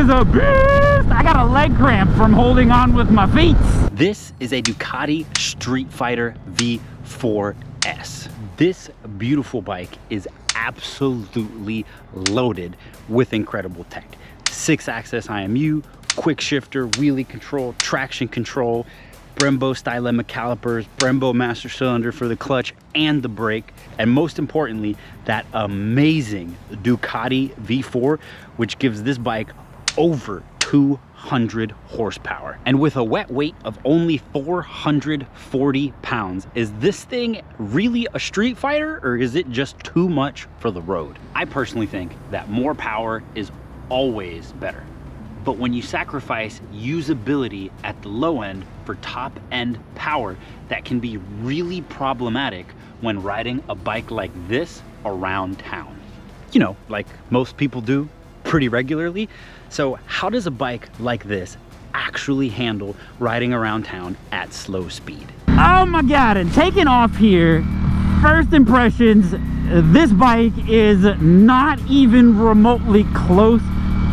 is a beast. I got a leg cramp from holding on with my feet. This is a Ducati Streetfighter V4S. This beautiful bike is absolutely loaded with incredible tech. 6-axis IMU, quick shifter, wheelie control, traction control, Brembo stylemic calipers, Brembo master cylinder for the clutch and the brake, and most importantly, that amazing Ducati V4, which gives this bike over 200 horsepower. And with a wet weight of only 440 pounds, is this thing really a street fighter, or is it just too much for the road? I personally think that more power is always better. But when you sacrifice usability at the low end for top end power, that can be really problematic when riding a bike like this around town. You know, like most people do pretty regularly. So how does a bike like this actually handle riding around town at slow speed? Oh my God, and taking off here, first impressions, this bike is not even remotely close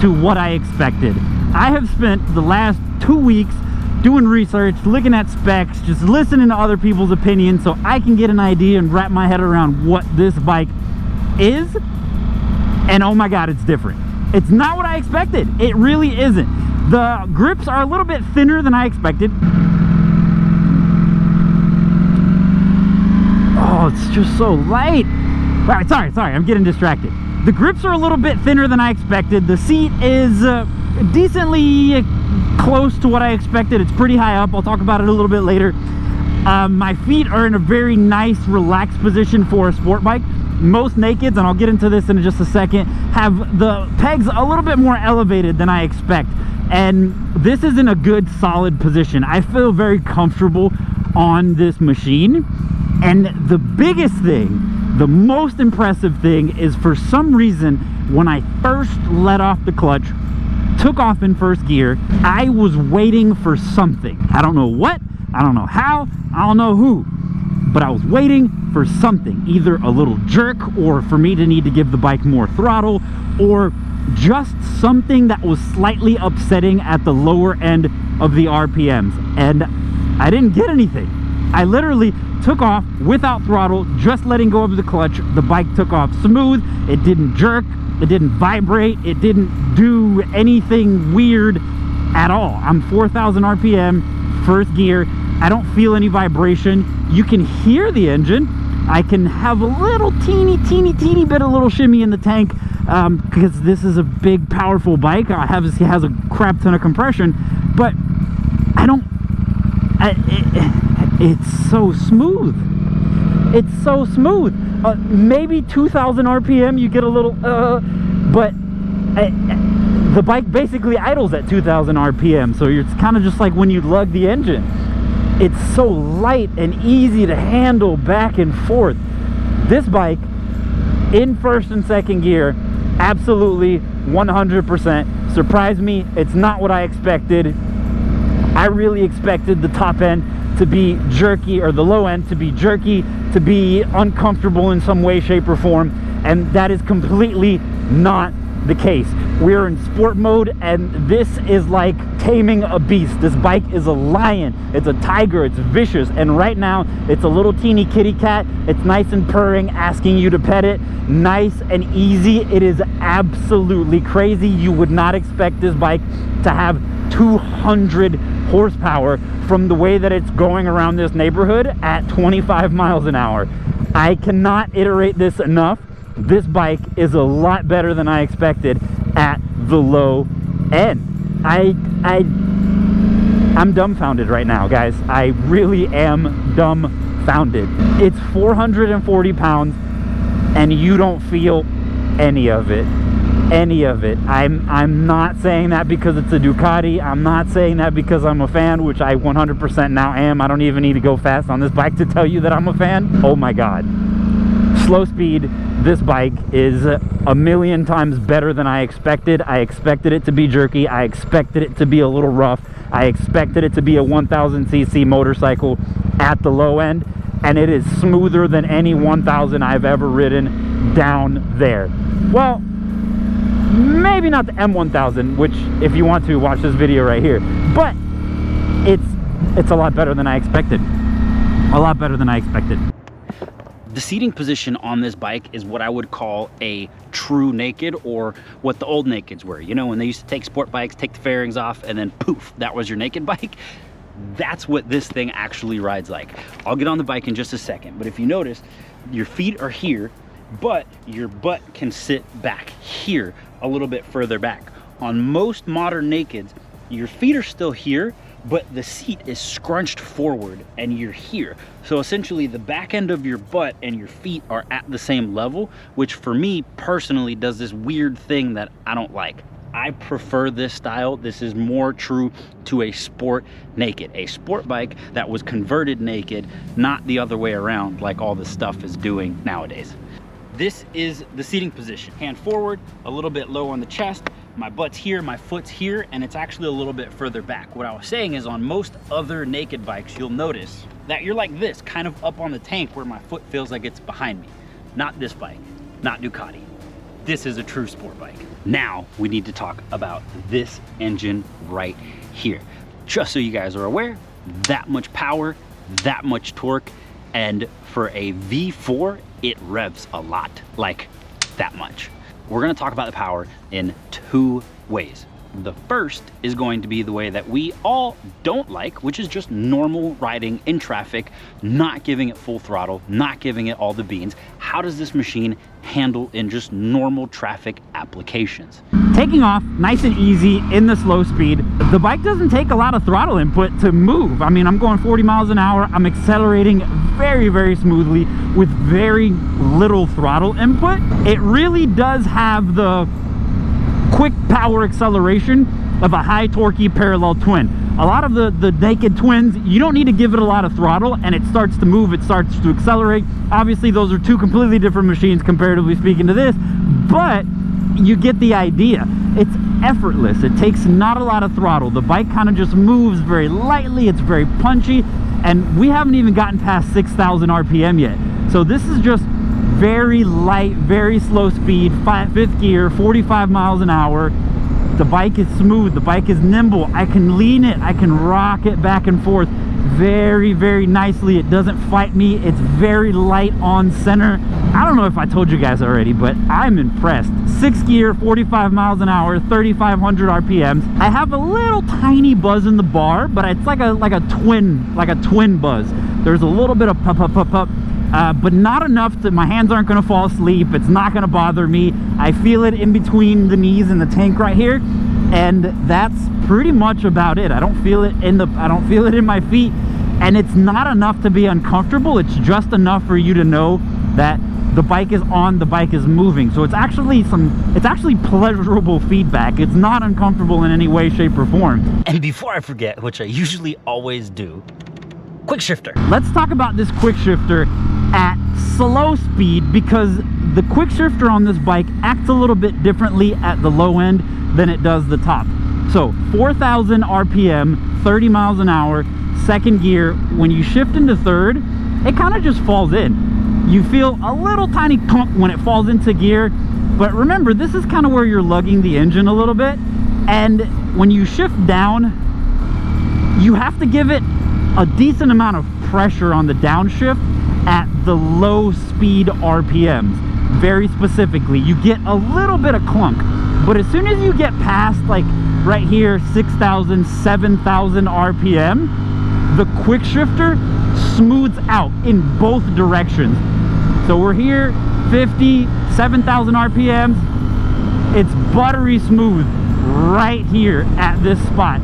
to what I expected. I have spent the last 2 weeks doing research, looking at specs, just listening to other people's opinions so I can get an idea and wrap my head around what this bike is. And oh my God, it's different. It's not what I expected. It really isn't. The grips are a little bit thinner than I expected. Oh, it's just so light. All right, sorry, I'm getting distracted. The grips are a little bit thinner than I expected. The seat is decently close to what I expected. It's pretty high up. I'll talk about it a little bit later. My feet are in a very nice, relaxed position for a sport bike. Most nakeds, and I'll get into this in just a second, have the pegs a little bit more elevated than I expect. And this is in a good, solid position. I feel very comfortable on this machine. And the biggest thing, the most impressive thing, is for some reason, when I first let off the clutch, took off in first gear, I was waiting for something. I don't know what, I don't know how, I don't know who, but I was waiting for something, either a little jerk, or for me to need to give the bike more throttle, or just something that was slightly upsetting at the lower end of the RPMs. And I didn't get anything. I literally took off without throttle, just letting go of the clutch. The bike took off smooth. It didn't jerk, it didn't vibrate, it didn't do anything weird at all. I'm 4,000 RPM, first gear. I don't feel any vibration. You can hear the engine. I can have a little teeny bit of little shimmy in the tank because this is a big, powerful bike. It has a crap ton of compression, but it's so smooth. It's so smooth. Maybe 2,000 RPM, you get a little, but the bike basically idles at 2,000 RPM. So it's kind of just like when you lug the engine. It's so light and easy to handle back and forth. This bike in first and second gear, absolutely 100% surprised me. It's not what I expected. I really expected the top end to be jerky, or the low end to be jerky, to be uncomfortable in some way, shape, or form, and that is completely not the case. We're in sport mode, and this is like taming a beast. This bike is a lion, it's a tiger, it's vicious, and right now it's a little teeny kitty cat. It's nice and purring, asking you to pet it. Nice and easy. It is absolutely crazy. You would not expect this bike to have 200 horsepower from the way that it's going around this neighborhood at 25 miles an hour. I cannot iterate this enough. This bike is a lot better than I expected at the low end. I'm dumbfounded right now, guys. I really am dumbfounded. It's 440 pounds and you don't feel any of it. I'm not saying that because it's a Ducati. I'm not saying that because I'm a fan, which I 100% now am. I don't even need to go fast on this bike to tell you that I'm a fan. Oh my God. Slow speed, this bike is a million times better than I expected. I expected it to be jerky. I expected it to be a little rough. I expected it to be a 1000cc motorcycle at the low end, and it is smoother than any 1000 I've ever ridden down there. Well, maybe maybe not the M1000, which if you want to watch this video right here, but it's a lot better than I expected. A lot better than I expected. The seating position on this bike is what I would call a true naked, or what the old nakeds were. You know, when they used to take sport bikes, take the fairings off, and then poof, that was your naked bike. That's what this thing actually rides like. I'll get on the bike in just a second, but if you notice, your feet are here, but your butt can sit back here a little bit further back. On most modern nakeds, your feet are still here, but the seat is scrunched forward and you're here. So essentially the back end of your butt and your feet are at the same level, which for me personally does this weird thing that I don't like. I prefer this style. This is more true to a sport naked, a sport bike that was converted naked, not the other way around like all this stuff is doing nowadays. This is the seating position. Hand forward, a little bit low on the chest. My butt's here, my foot's here, and it's actually a little bit further back. What I was saying is on most other naked bikes, you'll notice that you're like this, kind of up on the tank where my foot feels like it's behind me. Not this bike, not Ducati. This is a true sport bike. Now we need to talk about this engine right here. Just so you guys are aware, that much power, that much torque, and for a V4, it revs a lot, like that much. We're gonna talk about the power in two ways. The first is going to be the way that we all don't like, which is just normal riding in traffic, not giving it full throttle, not giving it all the beans. How does this machine handle in just normal traffic applications? Taking off nice and easy in the slow speed. The bike doesn't take a lot of throttle input to move. I mean, I'm going 40 miles an hour. I'm accelerating very, very smoothly with very little throttle input. It really does have the quick power acceleration of a high torquey parallel twin. A lot of the naked twins, you don't need to give it a lot of throttle and it starts to move, it starts to accelerate. Obviously those are two completely different machines comparatively speaking to this, but you get the idea. It's effortless. It takes not a lot of throttle. The bike kind of just moves very lightly. It's very punchy, and we haven't even gotten past 6,000 RPM yet. So this is just very light, very slow speed, fifth gear, 45 miles an hour. The bike is smooth, the bike is nimble. I can lean it, I can rock it back and forth very, very nicely. It doesn't fight me. It's very light on center. I don't know if I told you guys already, but I'm impressed. 6th gear, 45 miles an hour, 3,500 RPMs. I have a little tiny buzz in the bar, but it's like a twin buzz. There's a little bit of pup, but not enough that my hands aren't going to fall asleep. It's not going to bother me. I feel it in between the knees and the tank right here, and that's pretty much about it. I don't feel it in my feet, and it's not enough to be uncomfortable. It's just enough for you to know that the bike is on, the bike is moving. So it's actually pleasurable feedback. It's not uncomfortable in any way, shape, or form. And before I forget, which I usually always do, quick shifter. Let's talk about this quick shifter at slow speed, because the quick shifter on this bike acts a little bit differently at the low end than it does the top. So 4,000 RPM, 30 miles an hour, 2nd gear. When you shift into 3rd, it kind of just falls in. You feel a little tiny clump when it falls into gear, but remember, this is kind of where you're lugging the engine a little bit, and when you shift down, you have to give it a decent amount of pressure on the downshift at the low speed RPMs. Very specifically, you get a little bit of clunk, but as soon as you get past, like right here, 6,000, 7,000 RPM, the quick shifter smooths out in both directions. So we're here, 50, 7,000 RPMs. It's buttery smooth right here at this spot.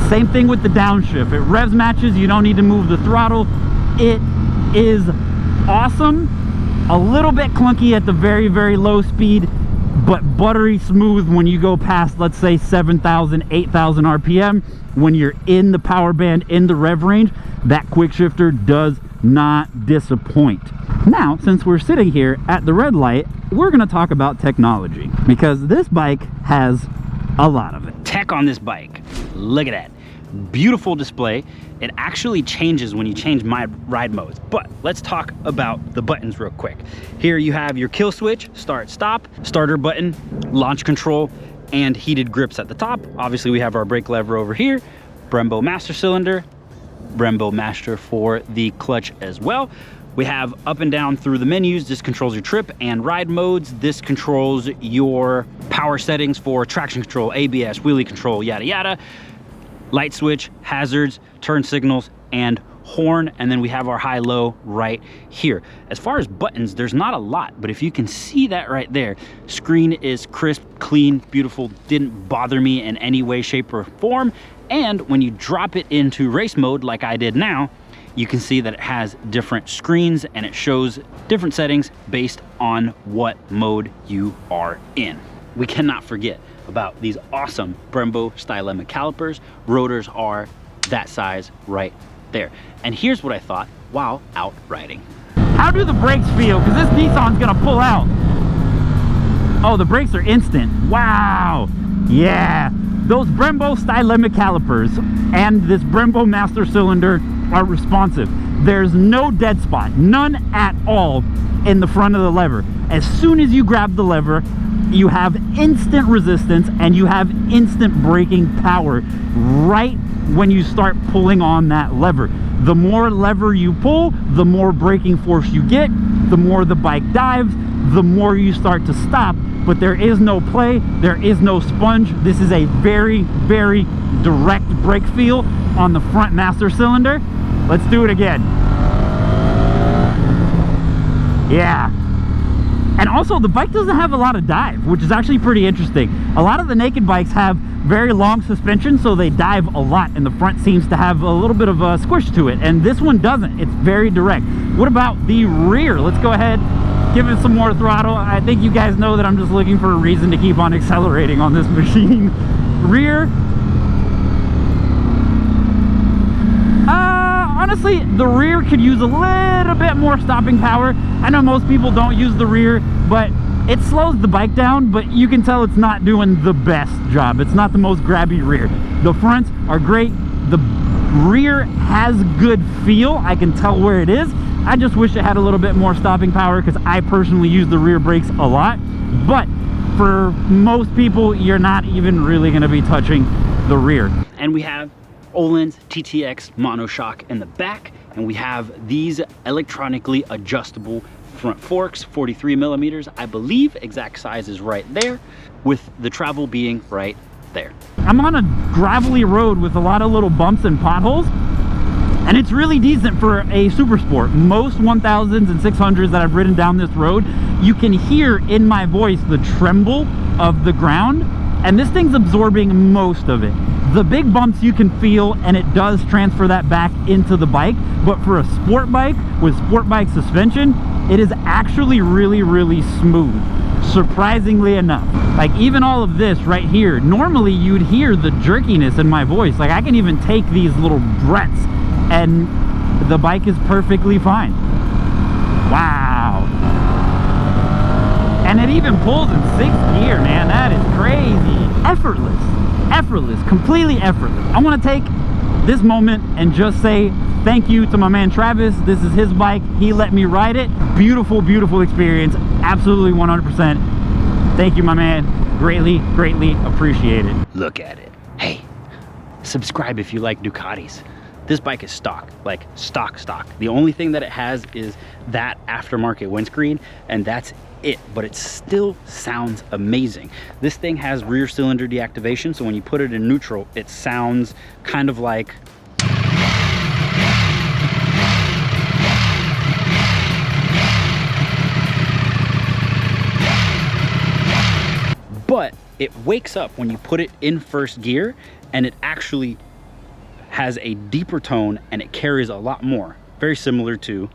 Same thing with the downshift. It revs matches, you don't need to move the throttle. It is awesome. A little bit clunky at the very, very low speed, but buttery smooth when you go past, let's say 7,000, 8,000 RPM. When you're in the power band, in the rev range, that quick shifter does not disappoint. Now, since we're sitting here at the red light, we're gonna talk about technology, because this bike has a lot of it. Tech on this bike, look at that. Beautiful display. It actually changes when you change my ride modes. But let's talk about the buttons real quick. Here you have your kill switch, start, stop, starter button, launch control, and heated grips at the top. Obviously we have our brake lever over here, Brembo master cylinder, Brembo master for the clutch as well. We have up and down through the menus. This controls your trip and ride modes. This controls your power settings for traction control, ABS, wheelie control, yada yada. Light switch, hazards, turn signals, and horn. And then we have our high-low right here. As far as buttons, there's not a lot, but if you can see that right there, screen is crisp, clean, beautiful, didn't bother me in any way, shape, or form. And when you drop it into race mode like I did now, you can see that it has different screens and it shows different settings based on what mode you are in. We cannot forget about these awesome Brembo Stylema calipers. Rotors are that size right there. And here's what I thought while out riding. How do the brakes feel? Because this Nissan's gonna pull out. Oh, the brakes are instant. Wow. Yeah. Those Brembo Stylema calipers and this Brembo master cylinder are responsive. There's no dead spot, none at all in the front of the lever. As soon as you grab the lever, you have instant resistance and you have instant braking power right when you start pulling on that lever. The more lever you pull, the more braking force you get, the more the bike dives, the more you start to stop. But there is no play, there is no sponge. This is a very, very direct brake feel on the front master cylinder. Let's do it again. Yeah. And also the bike doesn't have a lot of dive, which is actually pretty interesting. A lot of the naked bikes have very long suspension, so they dive a lot, and the front seems to have a little bit of a squish to it, and this one doesn't. It's very direct. What about the rear? Let's go ahead, give it some more throttle. I think you guys know that I'm just looking for a reason to keep on accelerating on this machine. Rear. Honestly, the rear could use a little bit more stopping power. I know most people don't use the rear, but it slows the bike down, but you can tell it's not doing the best job. It's not the most grabby rear. The fronts are great. The rear has good feel. I can tell where it is. I just wish it had a little bit more stopping power because I personally use the rear brakes a lot. But for most people, you're not even really going to be touching the rear. And we have Öhlins TTX monoshock in the back, and we have these electronically adjustable front forks, 43 millimeters, I believe. Exact size is right there, with the travel being right there. I'm on a gravelly road with a lot of little bumps and potholes, and it's really decent for a super sport. Most 1000s and 600s that I've ridden down this road, you can hear in my voice the tremble of the ground, and this thing's absorbing most of it. The big bumps you can feel, and it does transfer that back into the bike, but for a sport bike with sport bike suspension, it is actually really, really smooth, surprisingly enough. Like even all of this right here, normally you'd hear the jerkiness in my voice. Like I can even take these little breaths and the bike is perfectly fine. Wow. And it even pulls in 6th gear, man. That is crazy. Effortless, completely effortless. I want to take this moment and just say thank you to my man Travis. This is his bike. He let me ride it. Beautiful, beautiful experience. Absolutely 100%. Thank you, my man. Greatly, greatly appreciate it. Look at it. Hey, subscribe if you like Ducatis. This bike is stock, like stock. The only thing that it has is that aftermarket windscreen, and that's it, but it still sounds amazing. This thing has rear cylinder deactivation, so when you put it in neutral, it sounds kind of like but it wakes up when you put it in first gear, and it actually has a deeper tone and it carries a lot more. Very similar to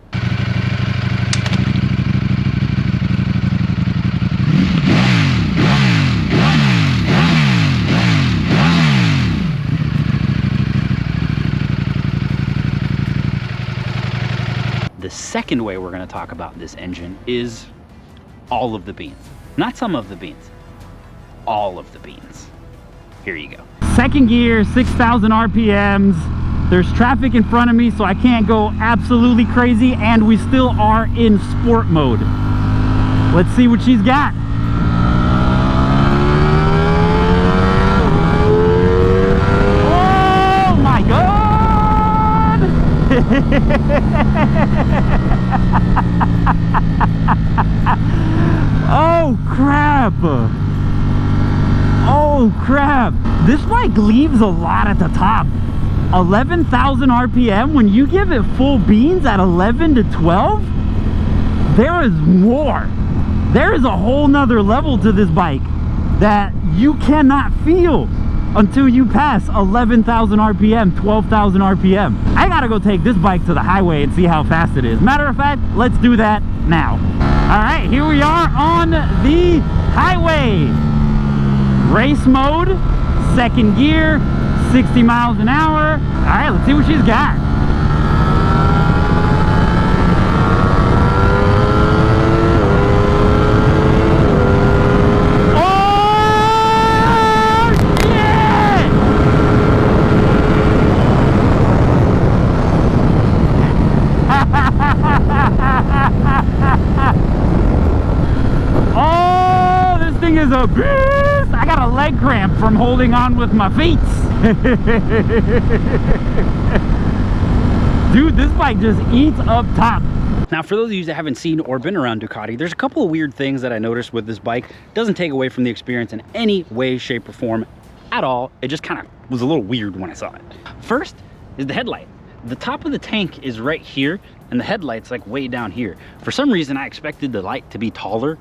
the second way we're going to talk about this engine is all of the beans. Not some of the beans, all of the beans. Here you go. Second gear, 6,000 RPMs. There's traffic in front of me, so I can't go absolutely crazy, and we still are in sport mode. Let's see what she's got. Oh my God! Oh crap! Oh crap! This bike leaves a lot at the top. 11,000 RPM. When you give it full beans at 11 to 12, there is more. There is a whole nother level to this bike that you cannot feel until you pass 11,000 RPM, 12,000 RPM. I gotta go take this bike to the highway and see how fast it is. Matter of fact, let's do that now. All right, here we are on the highway. Race mode, second gear, 60 miles an hour. All right, let's see what she's got. Oh, yeah! Oh, this thing is a beast. I got a leg cramp from holding on with my feet. Dude, this bike just eats up top. Now, for those of you that haven't seen or been around Ducati, there's a couple of weird things that I noticed with this bike. Doesn't take away from the experience in any way, shape, or form at all. It just kind of was a little weird when I saw it. First is the headlight. The top of the tank is right here, and the headlight's like way down here. For some reason, I expected the light to be taller.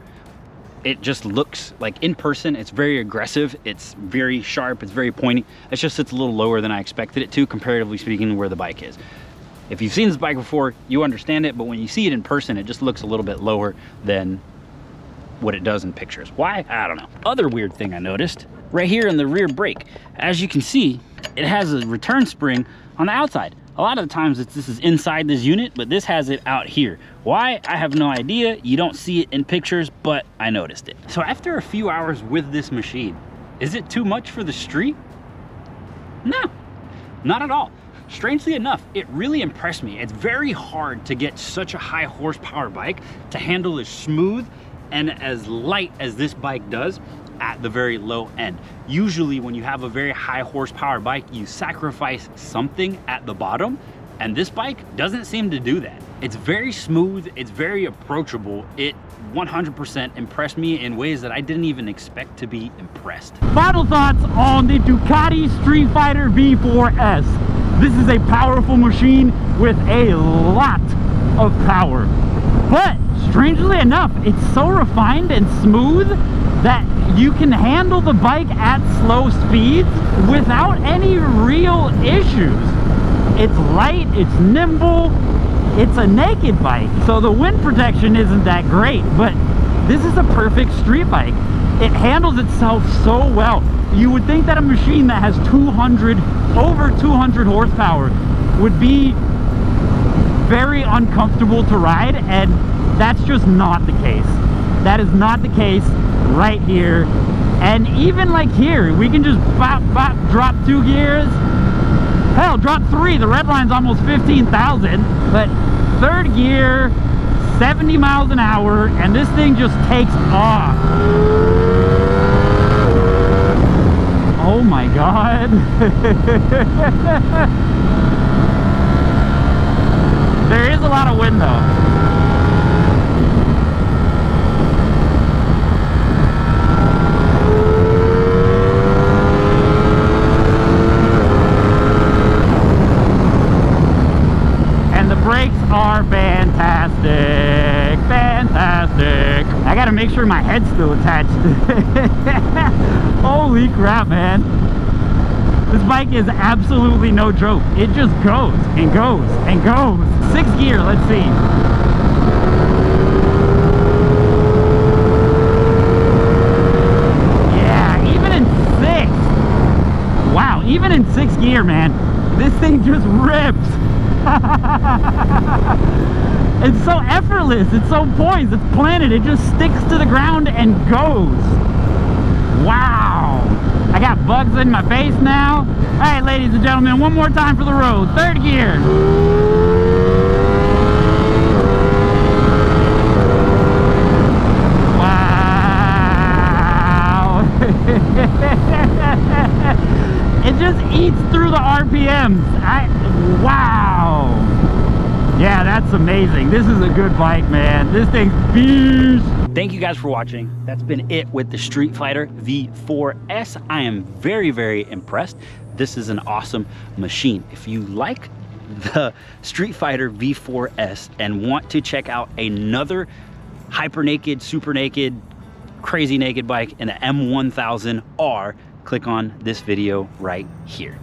It just looks like, in person, it's very aggressive, it's very sharp, it's very pointy. It's just it's a little lower than I expected it to, comparatively speaking, to where the bike is. If you've seen this bike before, you understand it, but when you see it in person, it just looks a little bit lower than what it does in pictures. Why? I don't know. Other weird thing I noticed, right here in the rear brake, as you can see, it has a return spring on the outside. A lot of the times this is inside this unit, but this has it out here. Why? I have no idea. You don't see it in pictures, but I noticed it. So after a few hours with this machine, is it too much for the street? No, not at all. Strangely enough, it really impressed me. It's very hard to get such a high horsepower bike to handle as smooth and as light as this bike does at the very low end. Usually when you have a very high horsepower bike, you sacrifice something at the bottom, and this bike doesn't seem to do that. It's very smooth, it's very approachable. It 100% impressed me in ways that I didn't even expect to be impressed. Final thoughts on the Ducati Streetfighter V4S. This is a powerful machine with a lot of power. But strangely enough, it's so refined and smooth that you can handle the bike at slow speeds without any real issues. It's light, it's nimble, it's a naked bike. So the wind protection isn't that great, but this is a perfect street bike. It handles itself so well. You would think that a machine that has over 200 horsepower would be very uncomfortable to ride, and that's just not the case. That is not the case right here. And even like here, we can just bop, bop, drop 2 gears. Hell, drop 3. The red line's almost 15,000. But 3rd gear, 70 miles an hour, and this thing just takes off. Oh my God. There is a lot of wind though. Brakes are fantastic, fantastic. I gotta make sure my head's still attached. Holy crap, man. This bike is absolutely no joke. It just goes and goes and goes. 6th gear, let's see. Yeah, even in 6th. Wow, even in 6th gear, man, this thing just rips. It's so effortless, it's so poised, it's planted, it just sticks to the ground and goes. Wow. I got Bugs in my face now. All right, ladies and gentlemen, one more time for the road. Third gear. Wow. It just eats through the RPMs. Wow. Yeah, that's amazing. This is a good bike, man. This thing's beast. Thank you guys for watching. That's been it with the Streetfighter V4S. I am very, very impressed. This is an awesome machine. If you like the Streetfighter V4S and want to check out another hyper naked, super naked, crazy naked bike in the M1000R, click on this video right here.